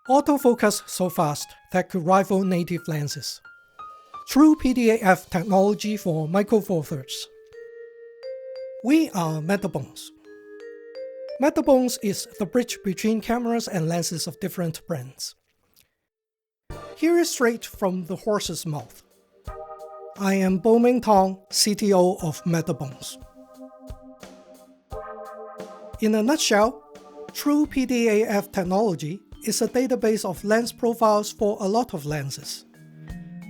Autofocus so fast that could rival native lenses. TruePDAF technology for Micro Four Thirds. We are Metabones. Metabones is the bridge between cameras and lenses of different brands. Here is straight from the horse's mouth. I am Bo-Ming Tong, CTO of Metabones. In a nutshell, TruePDAF technology is a database of lens profiles for a lot of lenses.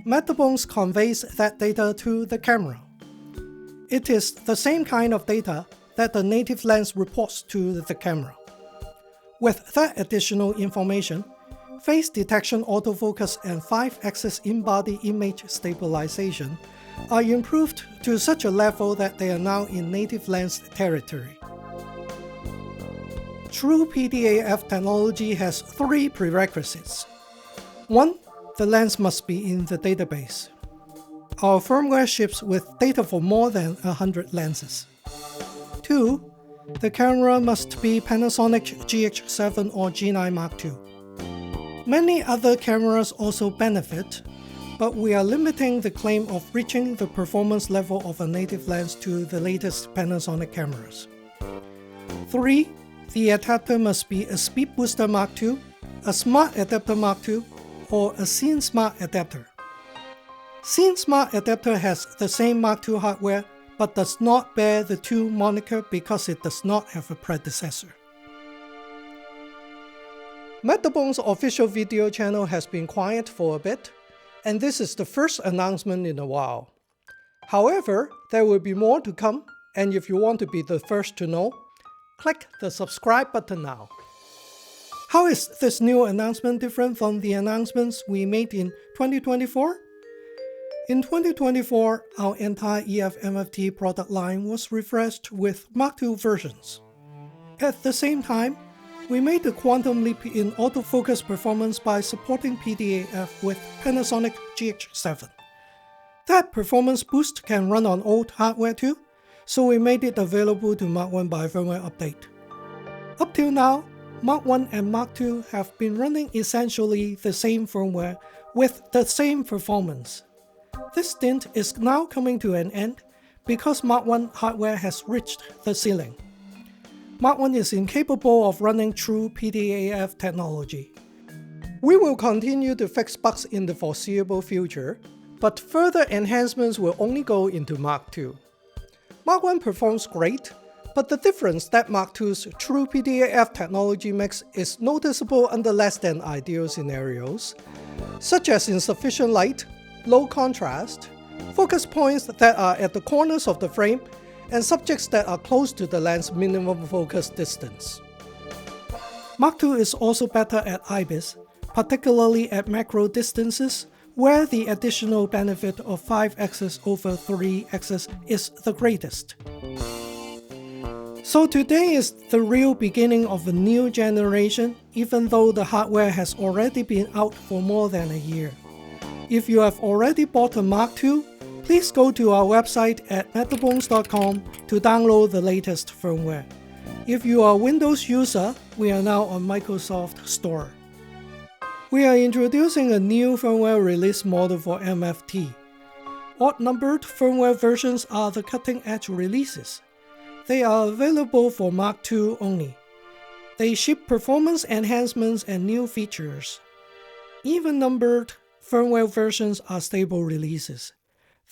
Metabones conveys that data to the camera. It is the same kind of data that the native lens reports to the camera. With that additional information, face detection autofocus and 5-axis in-body image stabilization are improved to such a level that they are now in native lens territory. TruePDAF technology has 3 prerequisites. 1. The lens must be in the database. Our firmware ships with data for more than 100 lenses. 2. The camera must be Panasonic GH7 or G9 Mark II. Many other cameras also benefit, but we are limiting the claim of reaching the performance level of a native lens to the latest Panasonic cameras. 3. The adapter must be a Speed Booster Mark II, a Smart Adapter Mark II, or a Scene Smart Adapter. Scene Smart Adapter has the same Mark II hardware, but does not bear the 2 moniker because it does not have a predecessor. Metabones' official video channel has been quiet for a bit, and this is the first announcement in a while. However, there will be more to come, and if you want to be the first to know, click the subscribe button now. How is this new announcement different from the announcements we made in 2024? In 2024, our entire EF-MFT product line was refreshed with Mark II versions. At the same time, we made a quantum leap in autofocus performance by supporting PDAF with Panasonic GH7. That performance boost can run on old hardware too, so we made it available to Mark I by firmware update. Up till now, Mark I and Mark II have been running essentially the same firmware with the same performance. This stint is now coming to an end because Mark I hardware has reached the ceiling. Mark I is incapable of running TruePDAF technology. We will continue to fix bugs in the foreseeable future, but further enhancements will only go into Mark II. Mark I performs great, but the difference that Mark II's TruePDAF technology makes is noticeable under less than ideal scenarios, such as insufficient light, low contrast, focus points that are at the corners of the frame, and subjects that are close to the lens minimum focus distance. Mark II is also better at IBIS, particularly at macro distances, where the additional benefit of 5-axis over 3-axis is the greatest. So today is the real beginning of a new generation, even though the hardware has already been out for more than a year. If you have already bought a Mark II, please go to our website at metabones.com to download the latest firmware. If you are a Windows user, we are now on Microsoft Store. We are introducing a new firmware release model for MFT. Odd-numbered firmware versions are the cutting-edge releases. They are available for Mark II only. They ship performance enhancements and new features. Even-numbered firmware versions are stable releases.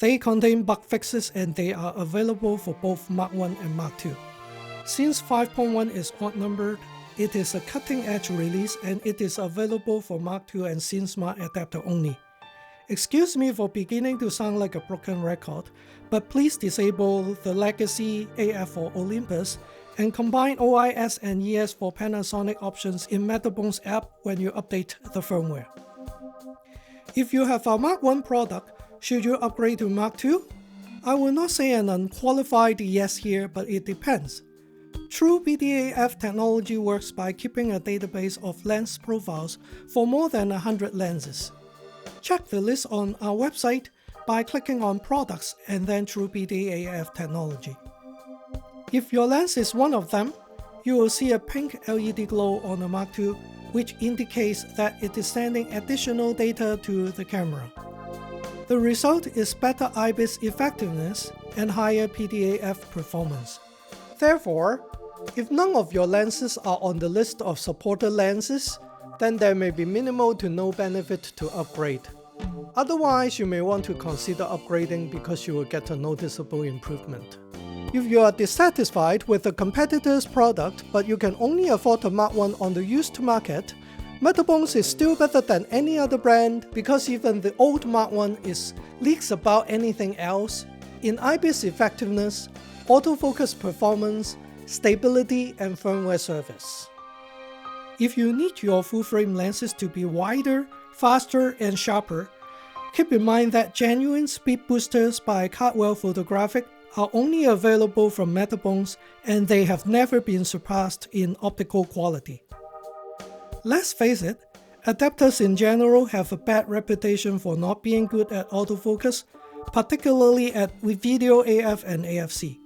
They contain bug fixes and they are available for both Mark I and Mark II. Since 5.1 is odd-numbered, it is a cutting-edge release and it is available for Mark II and Scene Smart Adapter only. Excuse me for beginning to sound like a broken record, but please disable the legacy AF for Olympus and combine OIS and ES for Panasonic options in Metabones App when you update the firmware. If you have a Mark I product, should you upgrade to Mark II? I will not say an unqualified yes here, but it depends. TruePDAF technology works by keeping a database of lens profiles for more than 100 lenses. Check the list on our website by clicking on Products and then TruePDAF technology. If your lens is one of them, you will see a pink LED glow on the Mark II which indicates that it is sending additional data to the camera. The result is better IBIS effectiveness and higher PDAF performance. Therefore, if none of your lenses are on the list of supported lenses, then there may be minimal to no benefit to upgrade. Otherwise, you may want to consider upgrading because you will get a noticeable improvement. If you are dissatisfied with a competitor's product but you can only afford a Mark 1 on the used market, Metabones is still better than any other brand because even the old Mark 1 is leagues above anything else in IBIS effectiveness, autofocus performance, stability, and firmware service. If you need your full-frame lenses to be wider, faster, and sharper, keep in mind that genuine speed boosters by Cardwell Photographic are only available from Metabones and they have never been surpassed in optical quality. Let's face it, adapters in general have a bad reputation for not being good at autofocus, particularly at video AF and AFC.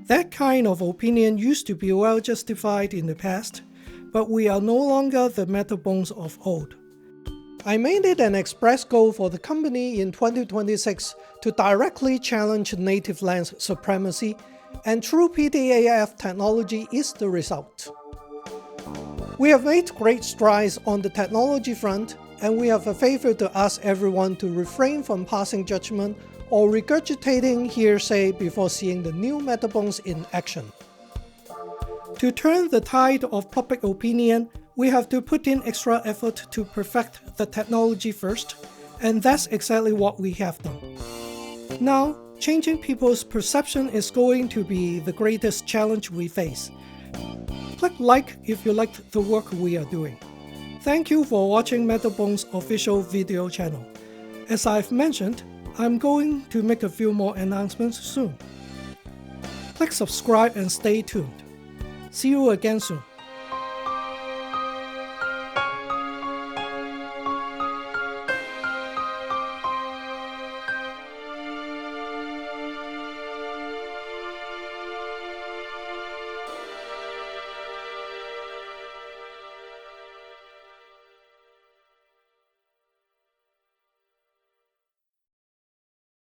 That kind of opinion used to be well justified in the past, but we are no longer the Metabones of old. I made it an express goal for the company in 2026 to directly challenge native lens supremacy, and TruePDAF technology is the result. We have made great strides on the technology front, and we have a favor to ask everyone to refrain from passing judgment or regurgitating hearsay before seeing the new Metabones in action. To turn the tide of public opinion, we have to put in extra effort to perfect the technology first, and that's exactly what we have done. Now, changing people's perception is going to be the greatest challenge we face. Click like if you liked the work we are doing. Thank you for watching Metabones' official video channel. As I've mentioned, I'm going to make a few more announcements soon. Click subscribe and stay tuned. See you again soon.